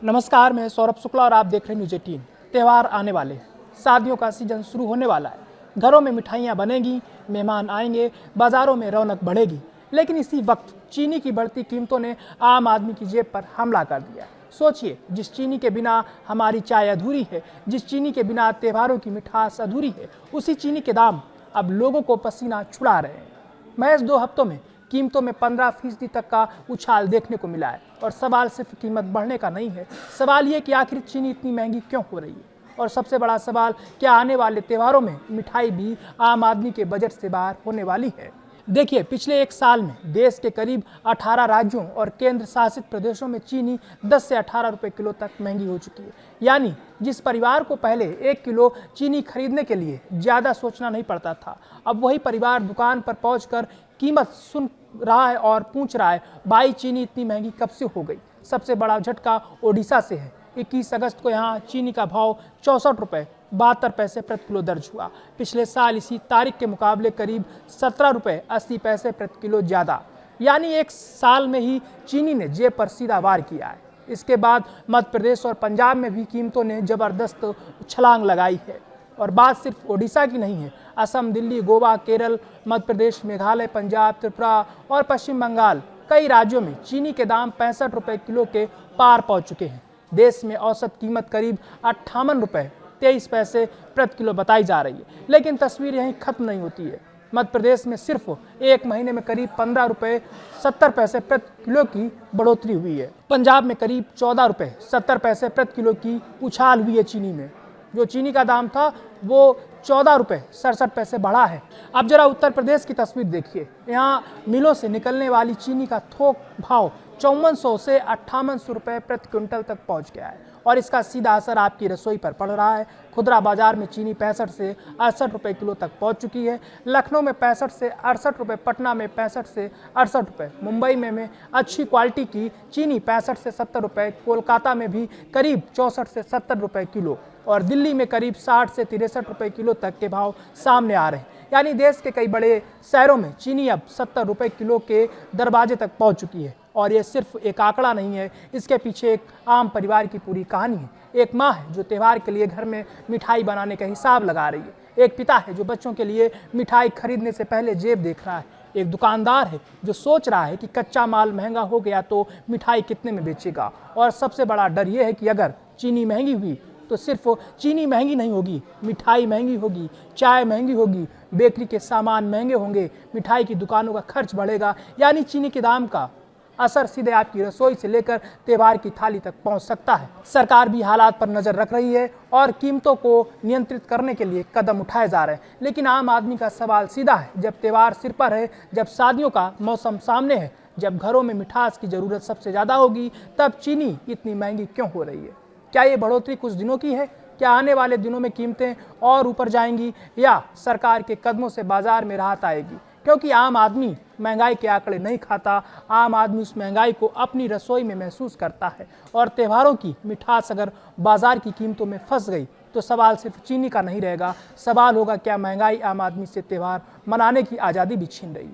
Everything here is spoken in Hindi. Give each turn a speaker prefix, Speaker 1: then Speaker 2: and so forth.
Speaker 1: नमस्कार, मैं सौरभ शुक्ला और आप देख रहे हैं न्यूज़ 18। त्यौहार आने वाले हैं, शादियों का सीजन शुरू होने वाला है। घरों में मिठाइयाँ बनेंगी, मेहमान आएंगे, बाजारों में रौनक बढ़ेगी। लेकिन इसी वक्त चीनी की बढ़ती कीमतों ने आम आदमी की जेब पर हमला कर दिया। सोचिए, जिस चीनी के बिना हमारी चाय अधूरी है, जिस चीनी के बिना त्योहारों की मिठास अधूरी है, उसी चीनी के दाम अब लोगों को पसीना छुड़ा रहे हैं। महज 2 हफ्तों में कीमतों में 15% तक का उछाल देखने को मिला है। और सवाल सिर्फ कीमत बढ़ने का नहीं है, सवाल ये कि आखिर चीनी इतनी महंगी क्यों हो रही है। और सबसे बड़ा सवाल, क्या आने वाले त्योहारों में मिठाई भी आम आदमी के बजट से बाहर होने वाली है। देखिए, पिछले 1 साल में देश के करीब 18 राज्यों और केंद्र शासित प्रदेशों में चीनी 10 से 18 रुपए किलो तक महंगी हो चुकी है। यानी जिस परिवार को पहले 1 किलो चीनी खरीदने के लिए ज़्यादा सोचना नहीं पड़ता था, अब वही परिवार दुकान पर पहुंचकर कीमत सुन रहा है और पूछ रहा है, भाई चीनी इतनी महंगी कब से हो गई। सबसे बड़ा झटका ओडिशा से है। 21 अगस्त को यहाँ चीनी का भाव 64 रुपये 72 पैसे प्रति किलो दर्ज हुआ। पिछले साल इसी तारीख के मुकाबले करीब 17 रुपये 80 पैसे प्रति किलो ज़्यादा। यानी 1 साल में ही चीनी ने जेब पर सीधा वार किया है। इसके बाद मध्य प्रदेश और पंजाब में भी कीमतों ने ज़बरदस्त छलांग लगाई है। और बात सिर्फ ओडिशा की नहीं है। असम, दिल्ली, गोवा, केरल, मध्य प्रदेश, मेघालय, पंजाब, त्रिपुरा और पश्चिम बंगाल, कई राज्यों में चीनी के दाम 65 रुपये किलो के पार पहुंच चुके हैं। देश में औसत कीमत करीब 58 रुपये 23 पैसे प्रति किलो बताई जा रही है। लेकिन तस्वीर यहीं खत्म नहीं होती है। मध्य प्रदेश में सिर्फ 1 महीने में करीब 15 रुपये 70 पैसे प्रति किलो की बढ़ोतरी हुई है। पंजाब में करीब 14 रुपये 70 पैसे प्रति किलो की उछाल हुई है। चीनी में जो चीनी का दाम था वो 14 रुपये 67 पैसे बढ़ा है। अब जरा उत्तर प्रदेश की तस्वीर देखिए। यहाँ मिलों से निकलने वाली चीनी का थोक भाव 5400 से 5800 रुपये प्रति क्विंटल तक पहुँच गया है। और इसका सीधा असर आपकी रसोई पर पड़ रहा है। खुदरा बाजार में चीनी 65 से 68 रुपये किलो तक पहुंच चुकी है। लखनऊ में 65 से 68 रुपये, पटना में 65 से 68 रुपये, मुंबई में अच्छी क्वालिटी की चीनी 65 से 70 रुपये, कोलकाता में भी करीब 64 से 70 रुपये किलो और दिल्ली में करीब 60 से 63 रुपये किलो तक के भाव सामने आ रहे हैं। यानी देश के कई बड़े शहरों में चीनी अब 70 रुपये किलो के दरवाजे तक पहुंच चुकी है। और ये सिर्फ एक आंकड़ा नहीं है, इसके पीछे एक आम परिवार की पूरी कहानी है। एक माँ है जो त्यौहार के लिए घर में मिठाई बनाने का हिसाब लगा रही है। एक पिता है जो बच्चों के लिए मिठाई खरीदने से पहले जेब देख रहा है। एक दुकानदार है जो सोच रहा है कि कच्चा माल महंगा हो गया तो मिठाई कितने में बेचेगा। और सबसे बड़ा डर यह है कि अगर चीनी महंगी हुई तो सिर्फ चीनी महंगी नहीं होगी, मिठाई महंगी होगी, चाय महंगी होगी, बेकरी के सामान महंगे होंगे, मिठाई की दुकानों का खर्च बढ़ेगा। यानी चीनी के दाम का असर सीधे आपकी रसोई से लेकर त्योहार की थाली तक पहुंच सकता है। सरकार भी हालात पर नजर रख रही है और कीमतों को नियंत्रित करने के लिए कदम उठाए जा रहे हैं। लेकिन आम आदमी का सवाल सीधा है, जब त्योहार सिर पर है, जब शादियों का मौसम सामने है, जब घरों में मिठास की जरूरत सबसे ज्यादा होगी, तब चीनी इतनी महंगी क्यों हो रही है। क्या ये बढ़ोतरी कुछ दिनों की है? क्या आने वाले दिनों में कीमतें और ऊपर जाएंगी या सरकार के कदमों से बाजार में राहत आएगी? क्योंकि आम आदमी महंगाई के आंकड़े नहीं खाता, आम आदमी उस महंगाई को अपनी रसोई में महसूस करता है। और त्योहारों की मिठास अगर बाजार की कीमतों में फंस गई तो सवाल सिर्फ चीनी का नहीं रहेगा, सवाल होगा क्या महंगाई आम आदमी से त्योहार मनाने की आज़ादी भी छीन रही है।